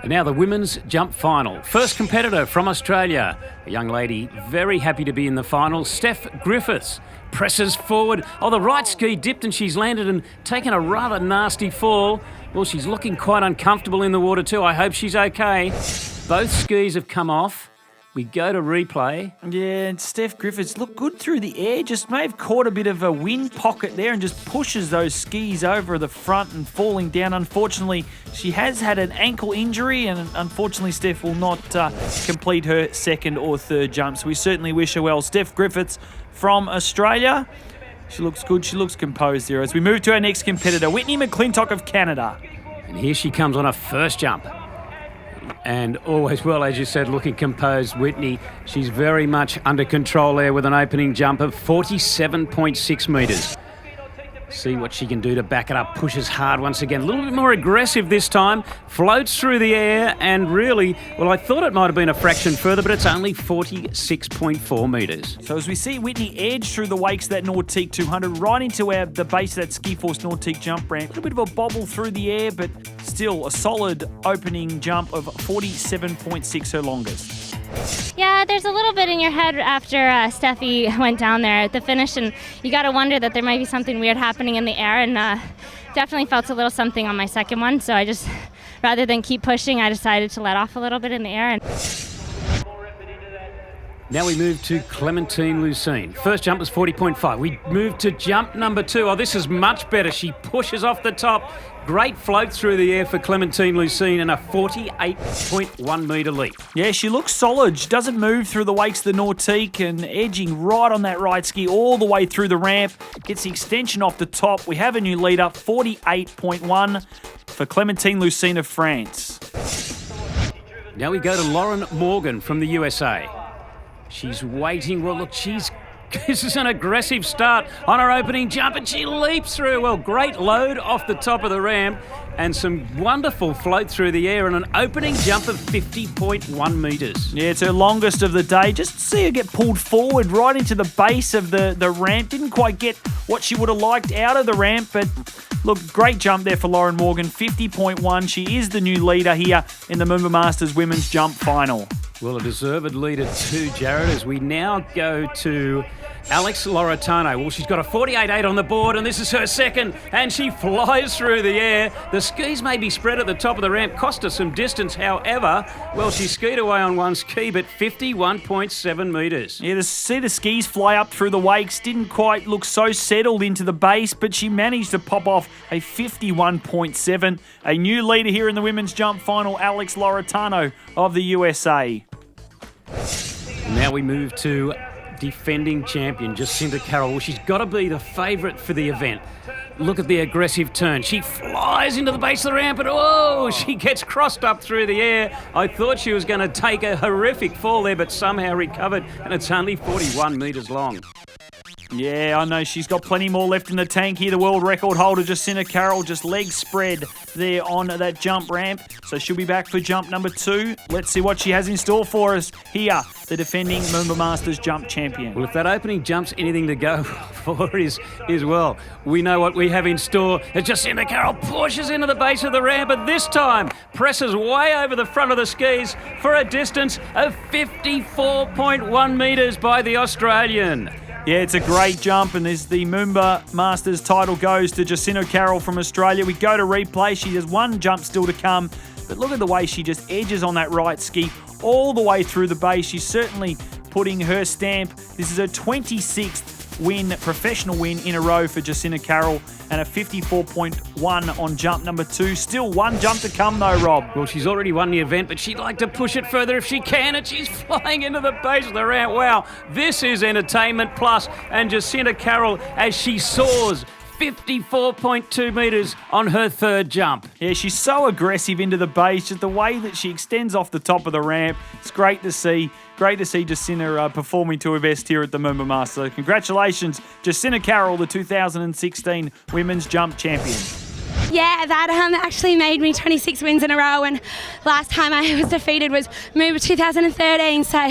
And now the women's jump final. First competitor from Australia, a young lady very happy to be in the final, Steph Griffiths, presses forward. Oh, the right ski dipped and she's landed and taken a rather nasty fall. Well, she's looking quite uncomfortable in the water too. I hope she's okay. Both skis have come off. We go to replay. Yeah, and Steph Griffiths looked good through the air, just may have caught a bit of a wind pocket there and just pushes those skis over the front and falling down. Unfortunately, she has had an ankle injury and unfortunately Steph will not complete her second or third jump. So we certainly wish her well. Steph Griffiths from Australia. She looks good, she looks composed there. As we move to our next competitor, Whitney McClintock of Canada. And here she comes on her first jump. And always, well, as you said, looking composed, Whitney. She's very much under control there with an opening jump of 47.6 metres. See what she can do to back it up. Pushes hard once again. A little bit more aggressive this time. Floats through the air and really, well, I thought it might have been a fraction further, but it's only 46.4 metres. So as we see Whitney edge through the wakes of that Nautique 200, right into the base of that Ski Force Nautique jump ramp. A little bit of a bobble through the air, but still a solid opening jump of 47.6, her longest. Yeah, there's a little bit in your head after Steffi went down there at the finish, and you got to wonder that there might be something weird happening in the air, and definitely felt a little something on my second one, so I just, rather than keep pushing, I decided to let off a little bit in the air. And now we move to Clementine Lucene. First jump was 40.5. We move to jump number 2. Oh, this is much better. She pushes off the top. Great float through the air for Clementine Lucene and a 48.1 metre leap. Yeah, she looks solid. She doesn't move through the wakes of the Nautique and edging right on that right ski all the way through the ramp. Gets the extension off the top. We have a new leader, 48.1 for Clementine Lucene of France. Now we go to Lauren Morgan from the USA. She's waiting. Well, look, this is an aggressive start on her opening jump and she leaps through. Well, great load off the top of the ramp and some wonderful float through the air and an opening jump of 50.1 metres. Yeah, it's her longest of the day. Just see her get pulled forward right into the base of the ramp. Didn't quite get what she would have liked out of the ramp, but look, great jump there for Lauren Morgan, 50.1. She is the new leader here in the Moomba Masters Women's Jump Final. Well, a deserved leader too, Jared, as we now go to Alex Loretano. Well, she's got a 48.8 on the board, and this is her second, and she flies through the air. The skis may be spread at the top of the ramp, cost her some distance, however, well, she skied away on one ski, but 51.7 metres. Yeah, to see the skis fly up through the wakes, didn't quite look so settled into the base, but she managed to pop off a 51.7. A new leader here in the Women's Jump Final, Alex Loretano of the USA. Now we move to defending champion Jacinta Carroll. Well, she's got to be the favourite for the event. Look at the aggressive turn. She flies into the base of the ramp and oh, she gets crossed up through the air. I thought she was going to take a horrific fall there, but somehow recovered, and it's only 41 metres long. Yeah, I know she's got plenty more left in the tank here. The world record holder, Jacinta Carroll, just legs spread there on that jump ramp. So she'll be back for jump number 2. Let's see what she has in store for us here, the defending Moomba Masters jump champion. Well, if that opening jump's anything to go for is well, we know what we have in store. As Jacinta Carroll pushes into the base of the ramp, and this time presses way over the front of the skis for a distance of 54.1 metres by the Australian. Yeah, it's a great jump, and as the Moomba Masters title goes to Jacinta Carroll from Australia, we go to replay. She has one jump still to come, but look at the way she just edges on that right ski all the way through the base. She's certainly putting her stamp. This is her 26th professional win in a row for Jacinta Carroll, and a 54.1 on jump number 2. Still one jump to come though, Rob. Well, she's already won the event, but she'd like to push it further if she can, and she's flying into the base of the ramp. Wow, this is entertainment plus, and Jacinta Carroll, as she soars 54.2 metres on her third jump. Yeah, she's so aggressive into the base, just the way that she extends off the top of the ramp. It's great to see. Great to see Jacinta performing to her best here at the Moomba Masters. So congratulations, Jacinta Carroll, the 2016 Women's Jump Champion. Yeah, that actually made me 26 wins in a row, and last time I was defeated was Moomba 2013, so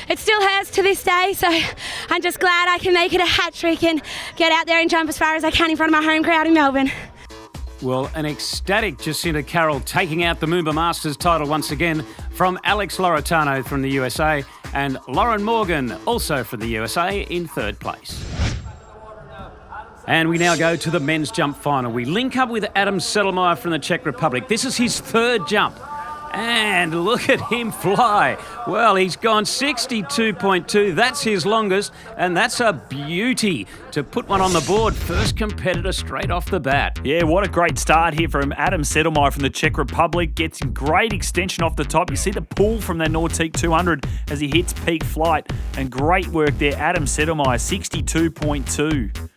it still hurts to this day, so I'm just glad I can make it a hat trick and get out there and jump as far as I can in front of my home crowd in Melbourne. Well, an ecstatic Jacinta Carroll taking out the Moomba Masters title once again from Alex Loretano from the USA and Lauren Morgan, also from the USA, in third place. And we now go to the men's jump final. We link up with Adam Sedlmeier from the Czech Republic. This is his third jump. And look at him fly. Well, he's gone 62.2. That's his longest, and that's a beauty to put one on the board. First competitor straight off the bat. Yeah, what a great start here from Adam Sedlmeier from the Czech Republic. Gets great extension off the top. You see the pull from that Nordic 200 as he hits peak flight. And great work there, Adam Sedlmeier, 62.2.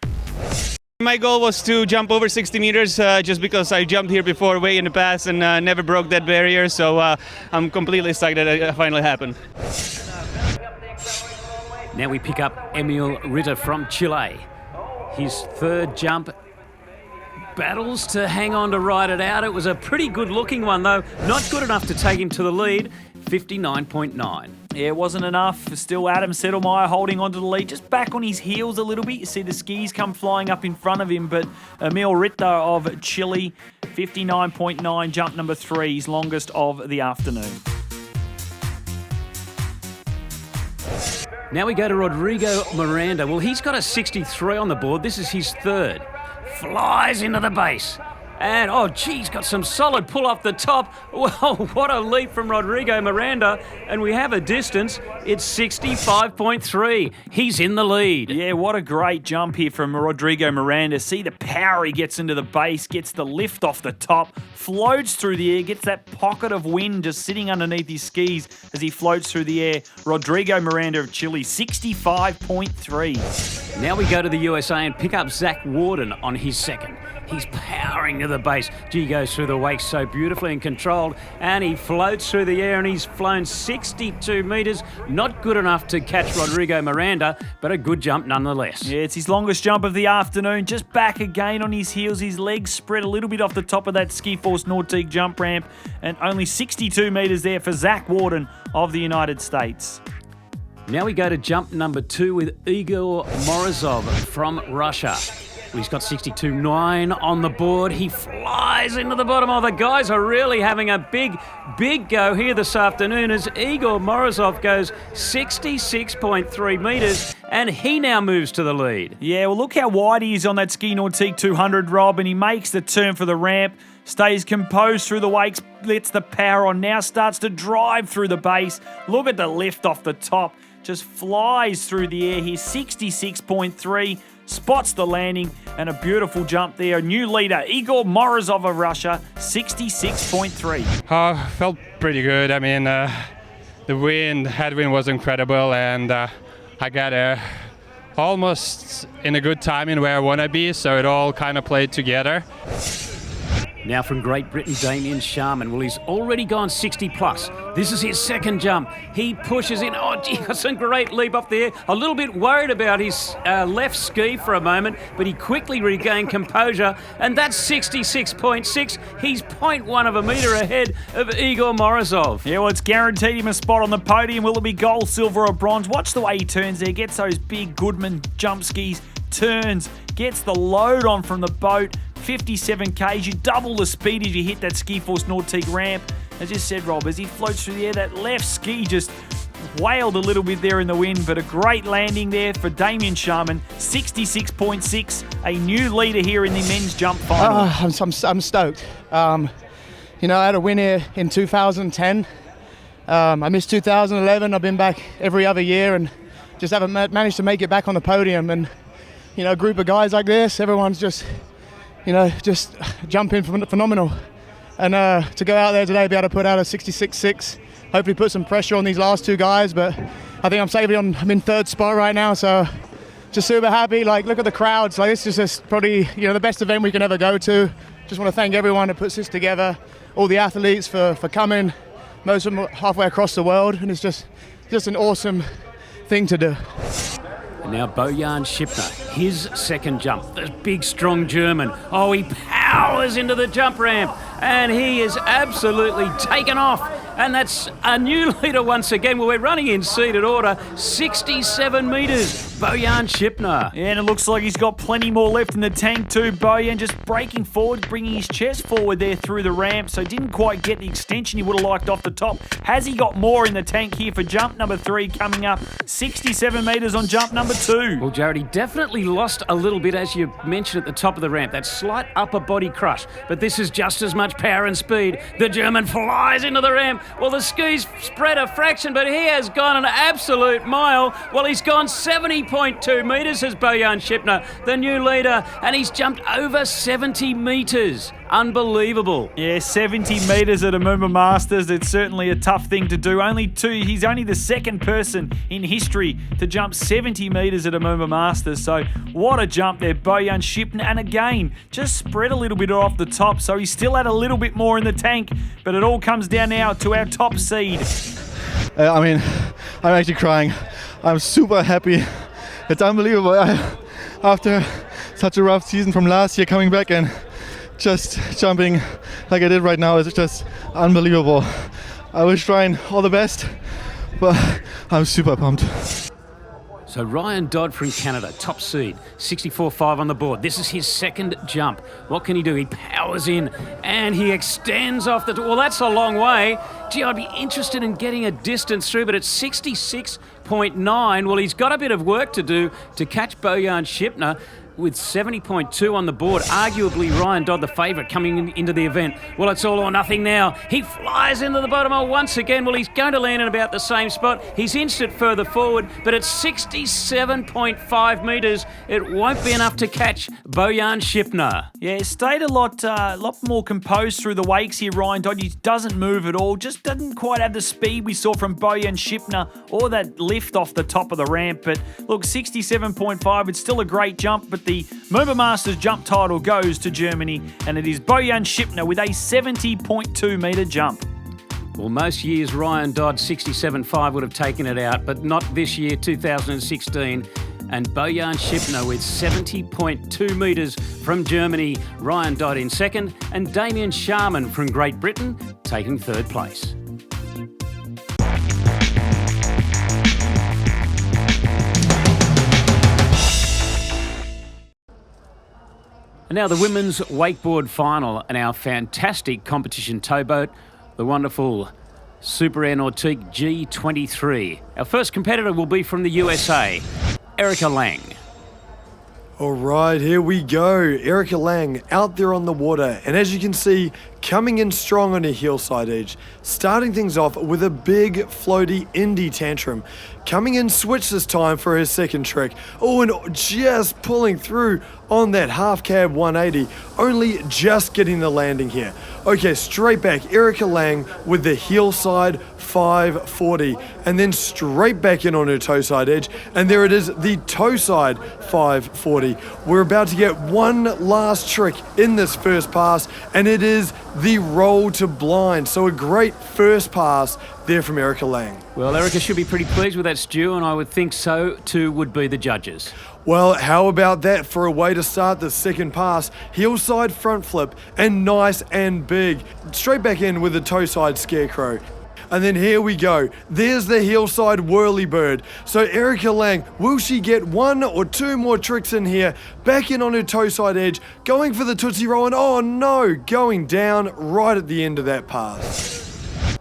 My goal was to jump over 60 meters just because I jumped here before way in the past and never broke that barrier. So I'm completely psyched that it finally happened. Now we pick up Emil Ritter from Chile. His third jump. Battles to hang on to ride it out. It was a pretty good looking one though. Not good enough to take him to the lead. 59.9. Yeah, it wasn't enough. Still Adam Sedlmeier holding on to the lead, just back on his heels a little bit. You see the skis come flying up in front of him, but Emil Ritter of Chile, 59.9, jump number 3, his longest of the afternoon. Now we go to Rodrigo Miranda. Well, he's got a 63 on the board. This is his third. Flies into the base. And, oh, geez, got some solid pull off the top. Well, what a leap from Rodrigo Miranda. And we have a distance. It's 65.3. He's in the lead. Yeah, what a great jump here from Rodrigo Miranda. See the power he gets into the base, gets the lift off the top, floats through the air, gets that pocket of wind just sitting underneath his skis as he floats through the air. Rodrigo Miranda of Chile, 65.3. Now we go to the USA and pick up Zach Warden on his second. He's powering to the base. He goes through the wake so beautifully and controlled, and he floats through the air, and he's flown 62 metres. Not good enough to catch Rodrigo Miranda, but a good jump nonetheless. Yeah, it's his longest jump of the afternoon. Just back again on his heels. His legs spread a little bit off the top of that Ski Force Nordique jump ramp, and only 62 metres there for Zach Warden of the United States. Now we go to jump number 2 with Igor Morozov from Russia. Well, he's got 62.9 on the board. He flies into the bottom. Oh, the guys are really having a big go here this afternoon as Igor Morozov goes 66.3 metres and he now moves to the lead. Yeah, well, look how wide he is on that Ski Nordique 200, Rob, and he makes the turn for the ramp, stays composed through the wakes, lets the power on, now starts to drive through the base. Look at the lift off the top. Just flies through the air here, 66.3, spots the landing, and a beautiful jump there. A new leader, Igor Morozov of Russia, 66.3. Felt pretty good. I mean, the headwind was incredible, and I got almost in a good timing where I want to be, so it all kind of played together. Now from Great Britain, Damien Sharman. Well, he's already gone 60 plus. This is his second jump. He pushes in. Oh, gee, got some great leap up there. A little bit worried about his left ski for a moment, but he quickly regained composure, and that's 66.6. He's 0.1 of a metre ahead of Igor Morozov. Yeah, well, it's guaranteed him a spot on the podium. Will it be gold, silver, or bronze? Watch the way he turns there. Gets those big Goodman jump skis, turns, gets the load on from the boat. 57 k's, you double the speed as you hit that Ski Force Nordique ramp. As you said, Rob, as he floats through the air, that left ski just wailed a little bit there in the wind, but a great landing there for Damien Sharman, 66.6, a new leader here in the men's jump final. I'm stoked. I had a win here in 2010. I missed 2011. I've been back every other year and just haven't managed to make it back on the podium. And, a group of guys like this, everyone's just jumping phenomenal. And to go out there today, be able to put out a 66.6, hopefully put some pressure on these last two guys. But I think I'm in third spot right now, so just super happy. Like, look at the crowds. Like, this is just probably the best event we can ever go to. Just want to thank everyone that puts this together, all the athletes for coming, most of them halfway across the world, and it's just an awesome thing to do. And now Bojan Schipner, his second jump, the big strong German. Oh, he powers into the jump ramp and he is absolutely taken off. And that's a new leader once again. Well, we're running in seated order, 67 metres. Bojan Šipner. And it looks like he's got plenty more left in the tank too. Bojan just breaking forward, bringing his chest forward there through the ramp, so didn't quite get the extension he would have liked off the top. Has he got more in the tank here for jump number 3 coming up? 67 metres on jump number 2. Well, Jared, he definitely lost a little bit, as you mentioned at the top of the ramp, that slight upper body crush. But this is just as much power and speed. The German flies into the ramp. Well, the skis spread a fraction, but he has gone an absolute mile. Well, he's gone 70.2 metres as Bojan Šipner, the new leader, and he's jumped over 70 metres. Unbelievable. Yeah, 70 metres at a Moomba Masters. It's certainly a tough thing to do. He's only the second person in history to jump 70 metres at a Moomba Masters. So what a jump there, Bojan Šipner. And again, just spread a little bit off the top. So he's still had a little bit more in the tank. But it all comes down now to our top seed. I'm actually crying. I'm super happy. It's unbelievable. After such a rough season from last year, coming back and just jumping like I did right now is just unbelievable. I wish Ryan all the best, but I'm super pumped. So Ryan Dodd from Canada, top seed, 64.5 on the board. This is his second jump. What can he do? He powers in and he extends off the... Well, that's a long way. Gee, I'd be interested in getting a distance through, but it's 66.9. Well, he's got a bit of work to do to catch Bojan Šipner with 70.2 on the board. Arguably Ryan Dodd the favourite coming into the event. Well, it's all or nothing now. He flies into the bottom hole once again. Well, he's going to land in about the same spot. He's inched it further forward, but at 67.5 metres, it won't be enough to catch Bojan Šipner. Yeah, stayed a lot more composed through the wakes here, Ryan Dodd. He doesn't move at all, just doesn't quite have the speed we saw from Bojan Šipner or that lift off the top of the ramp. But look, 67.5, it's still a great jump, but the Moomba Masters jump title goes to Germany, and it is Bojan Šipner with a 70.2 metre jump. Well, most years Ryan Dodd 67.5 would have taken it out, but not this year, 2016. And Bojan Šipner with 70.2 metres from Germany. Ryan Dodd in second, and Damien Sharman from Great Britain taking third place. And now the women's wakeboard final and our fantastic competition towboat, the wonderful Super Air Nautique G23. Our first competitor will be from the USA, Erica Lang. All right, here we go. Erica Lang out there on the water, and as you can see, coming in strong on her heel side edge, starting things off with a big floaty indie tantrum. Coming in switch this time for her second trick. Oh, and just pulling through on that half cab 180, only just getting the landing here. Okay, straight back, Erica Lang with the heel side 540, and then straight back in on her toe side edge, and there it is, the toe side 540. We're about to get one last trick in this first pass, and it is the roll to blind. So a great first pass there from Erica Lang. Well, Erica should be pretty pleased with that, Stu, and I would think so too would be the judges. Well, how about that for a way to start the second pass? Heel side front flip, and nice and big. Straight back in with the toe side scarecrow. And then here we go. There's the heel side whirly bird. So Erica Lang, will she get one or two more tricks in here? Back in on her toe side edge, going for the Tootsie Roll, and oh no, going down right at the end of that pass.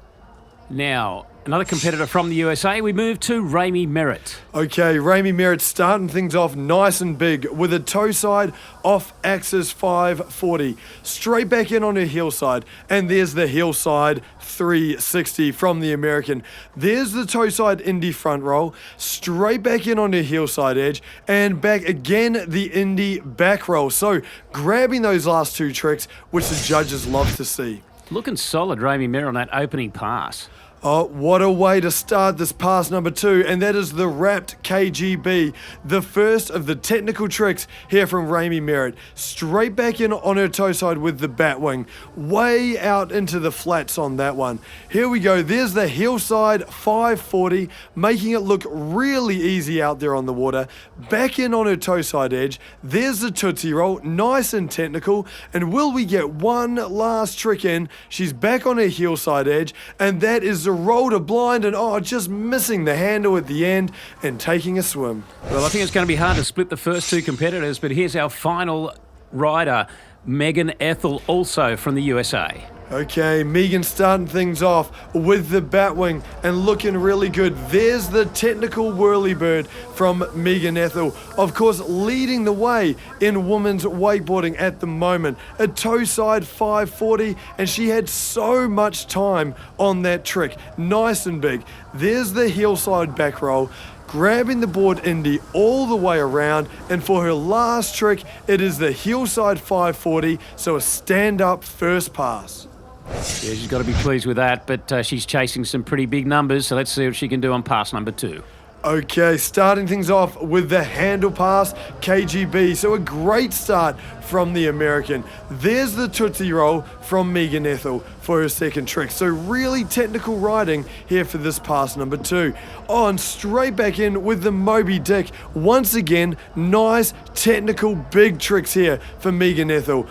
Now, another competitor from the USA, we move to Raimi Merritt. Okay, Raimi Merritt starting things off nice and big with a toe side off axis 540. Straight back in on her heel side, and there's the heel side 360 from the American. There's the toe side indie front roll, straight back in on her heel side edge, and back again the indie back roll. So grabbing those last two tricks, which the judges love to see. Looking solid, Raimi Merritt, on that opening pass. Oh, what a way to start this pass number 2, and that is the wrapped KGB, the first of the technical tricks here from Raimi Merritt. Straight back in on her toe side with the bat wing, way out into the flats on that one. Here we go, there's the heel side 540, making it look really easy out there on the water. Back in on her toe side edge, there's the Tootsie Roll, nice and technical, and will we get one last trick in? She's back on her heel side edge, and that is the a roll to blind and just missing the handle at the end and taking a swim. Well, I think it's going to be hard to split the first two competitors, but here's our final rider, Megan Ethel, also from the USA. Okay, Megan starting things off with the Batwing and looking really good. There's the technical whirly bird from Megan Ethel. Of course, leading the way in women's wakeboarding at the moment. A toe side 540, and she had so much time on that trick. Nice and big. There's the hillside back roll, grabbing the board Indy all the way around, and for her last trick, it is the hillside 540, so a stand-up first pass. Yeah, she's got to be pleased with that, but she's chasing some pretty big numbers, so let's see what she can do on pass number 2. Okay, starting things off with the handle pass, KGB. So a great start from the American. There's the Tootsie Roll from Megan Ethel for her second trick. So really technical riding here for this pass number 2. And straight back in with the Moby Dick. Once again, nice technical big tricks here for Megan Ethel.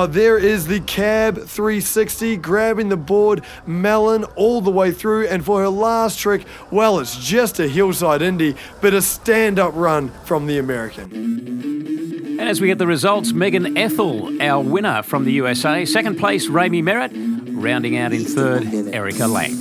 There is the Cab 360, grabbing the board, melon all the way through, and for her last trick, well, it's just a hillside Indy, but a stand-up run from the American. And as we get the results, Megan Ethel, our winner from the USA. Second place, Rami Merritt. Rounding out in third, Erica Lang.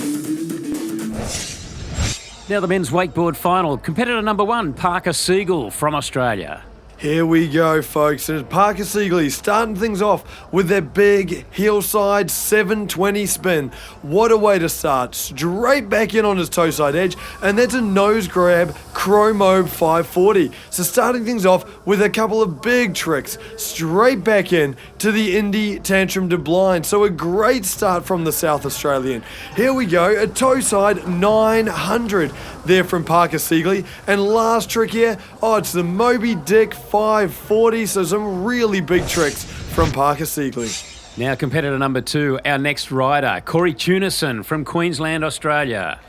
Now the men's wakeboard final. Competitor number 1, Parker Siegel from Australia. Here we go, folks, and Parker Siegel starting things off with their big hillside 720 spin. What a way to start. Straight back in on his toe side edge, and that's a nose grab Chromo 540. So starting things off with a couple of big tricks. Straight back in to the Indy Tantrum to blind. So a great start from the South Australian. Here we go, a toe side 900 there from Parker Siegel. And last trick here, it's the Moby Dick 540, so some really big tricks from Parker Siegel. Now competitor number 2, our next rider, Corey Tunison from Queensland, Australia.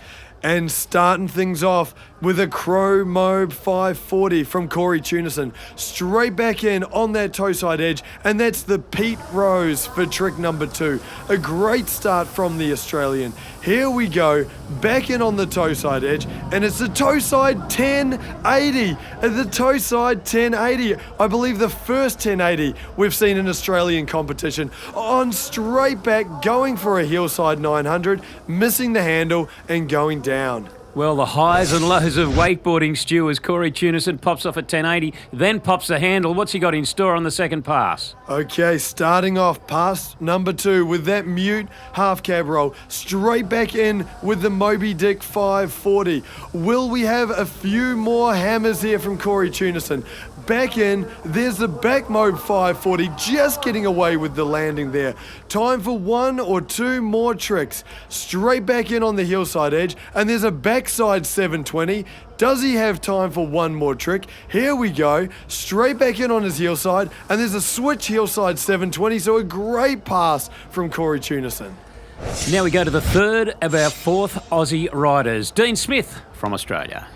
And starting things off with a Crow Mobe 540 from Corey Tunison. Straight back in on that toe side edge, and that's the Pete Rose for trick number 2. A great start from the Australian. Here we go, back in on the toe side edge, and it's the toe side 1080. The toe side 1080. I believe the first 1080 we've seen in Australian competition. On straight back, going for a hillside 900, missing the handle and going down. Well, the highs and lows of wakeboarding, Stu, as Corey Tunison pops off at 1080, then pops the handle. What's he got in store on the second pass? Okay, starting off pass number 2 with that mute half cab roll. Straight back in with the Moby Dick 540. Will we have a few more hammers here from Corey Tunison? Back in, there's the back mobe 540, just getting away with the landing there. Time for 1 or 2 more tricks. Straight back in on the hillside edge, and there's a backside 720. Does he have time for 1 more trick? Here we go. Straight back in on his hillside, and there's a switch hillside 720, so a great pass from Corey Tunison. Now we go to the third of our 4th Aussie riders, Dean Smith from Australia.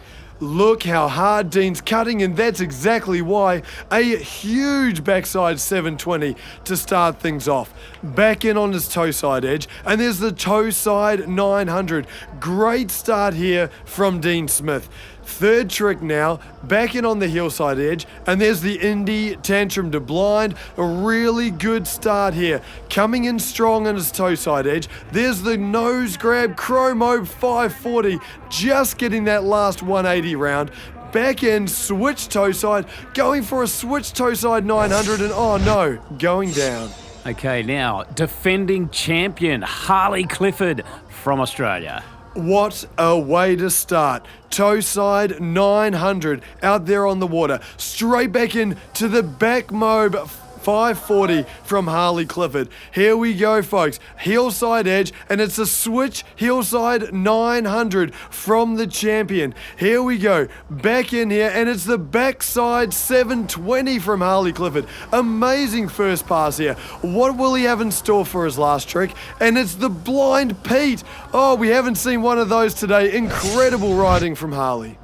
Look how hard Dean's cutting, and that's exactly why. A huge backside 720 to start things off. Back in on his toe side edge, and there's the toe side 900. Great start here from Dean Smith. Third trick now, back in on the hillside edge, and there's the Indy Tantrum to blind. A really good start here. Coming in strong on his toe side edge. There's the nose grab Chromo 540, just getting that last 180 round. Back in, switch toe side, going for a switch toe side 900, and oh no, going down. Okay, now defending champion Harley Clifford from Australia. What a way to start. Toe side 900 out there on the water. Straight back in to the back mobe 540 from Harley Clifford. Here we go, folks. Hillside edge, and it's a switch hillside 900 from the champion. Here we go. Back in here, and it's the backside 720 from Harley Clifford. Amazing first pass here. What will he have in store for his last trick? And it's the blind Pete. Oh, we haven't seen one of those today. Incredible riding from Harley.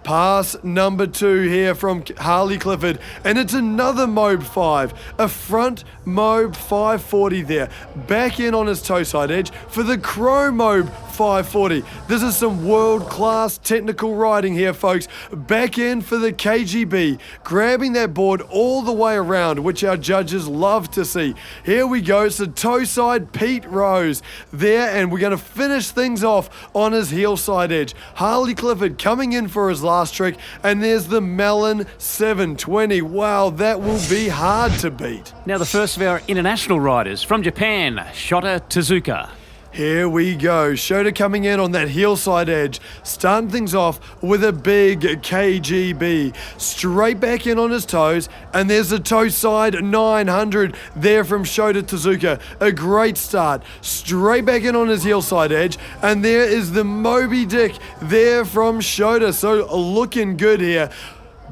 Pass number 2 here from Harley Clifford, and it's another Mobe 5, a front Mobe 540 there. Back in on his toe side edge for the Crow Mobe 540. This is some world-class technical riding here, folks. Back in for the KGB, grabbing that board all the way around, which our judges love to see. Here we go, it's the toe side Pete Rose there, and we're going to finish things off on his heel side edge. Harley Clifford coming in for his last trick, and there's the Melon 720. Wow, that will be hard to beat. Now the first of our international riders from Japan, Shota Tezuka. Here we go, Shota coming in on that heel side edge, starting things off with a big KGB, straight back in on his toes, and there's the toe side 900 there from Shota Tezuka. A great start, straight back in on his heel side edge, and there is the Moby Dick there from Shota, so looking good here.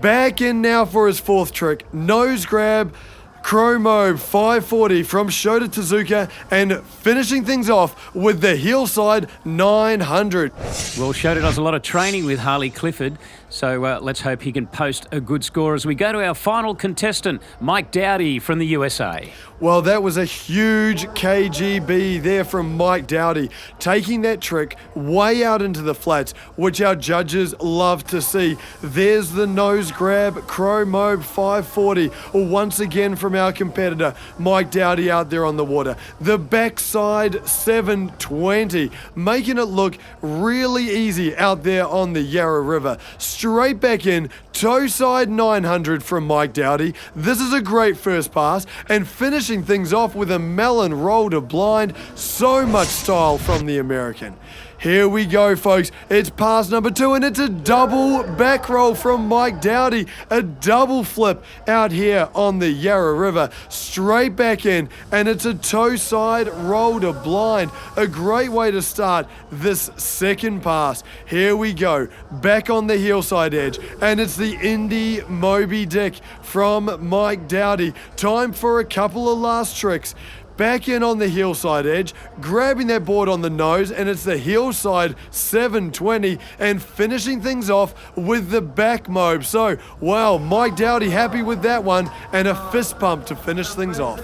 Back in now for his fourth trick, nose grab, Crow Mobe 540 from Shota Tezuka, and finishing things off with the heel side 900. Well, Shota does a lot of training with Harley Clifford, so let's hope he can post a good score as we go to our final contestant, Mike Dowdy from the USA. Well, that was a huge KGB there from Mike Dowdy, taking that trick way out into the flats, which our judges love to see. There's the nose grab, Crow Mobe 540, once again from our competitor, Mike Dowdy out there on the water. The backside 720, making it look really easy out there on the Yarra River. Straight back in, toe side 900 from Mike Dowdy. This is a great first pass, and finishing things off with a melon roll to blind. So much style from the American. Here we go, folks. It's pass number 2, and it's a double back roll from Mike Dowdy. A double flip out here on the Yarra River. Straight back in, and it's a toe side roll to blind. A great way to start this second pass. Here we go. Back on the heel side edge, and it's the Indy Moby Dick from Mike Dowdy. Time for a couple of last tricks. Back in on the heel side edge, grabbing that board on the nose, and it's the heel side 720, and finishing things off with the back mobe. So, wow, Mike Dowdy happy with that one, and a fist pump to finish things off.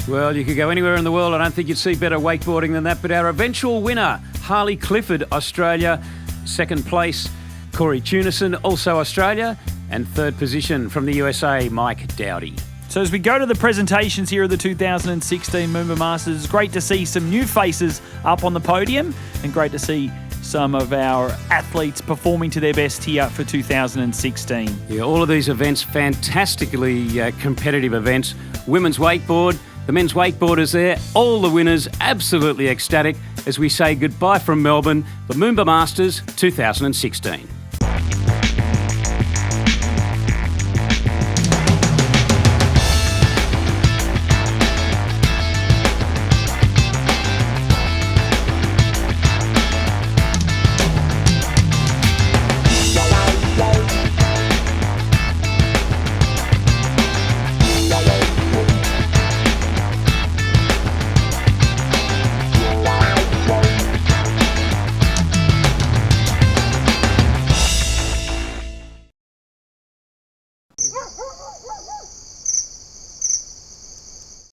Well, you could go anywhere in the world. I don't think you'd see better wakeboarding than that, but our eventual winner, Harley Clifford, Australia. Second place, Corey Tunison, also Australia. And third position from the USA, Mike Dowdy. So as we go to the presentations here of the 2016 Moomba Masters, it's great to see some new faces up on the podium, and great to see some of our athletes performing to their best here for 2016. Yeah, all of these events, fantastically competitive events. Women's wakeboard, the men's wakeboarders there, all the winners, absolutely ecstatic as we say goodbye from Melbourne, the Moomba Masters 2016.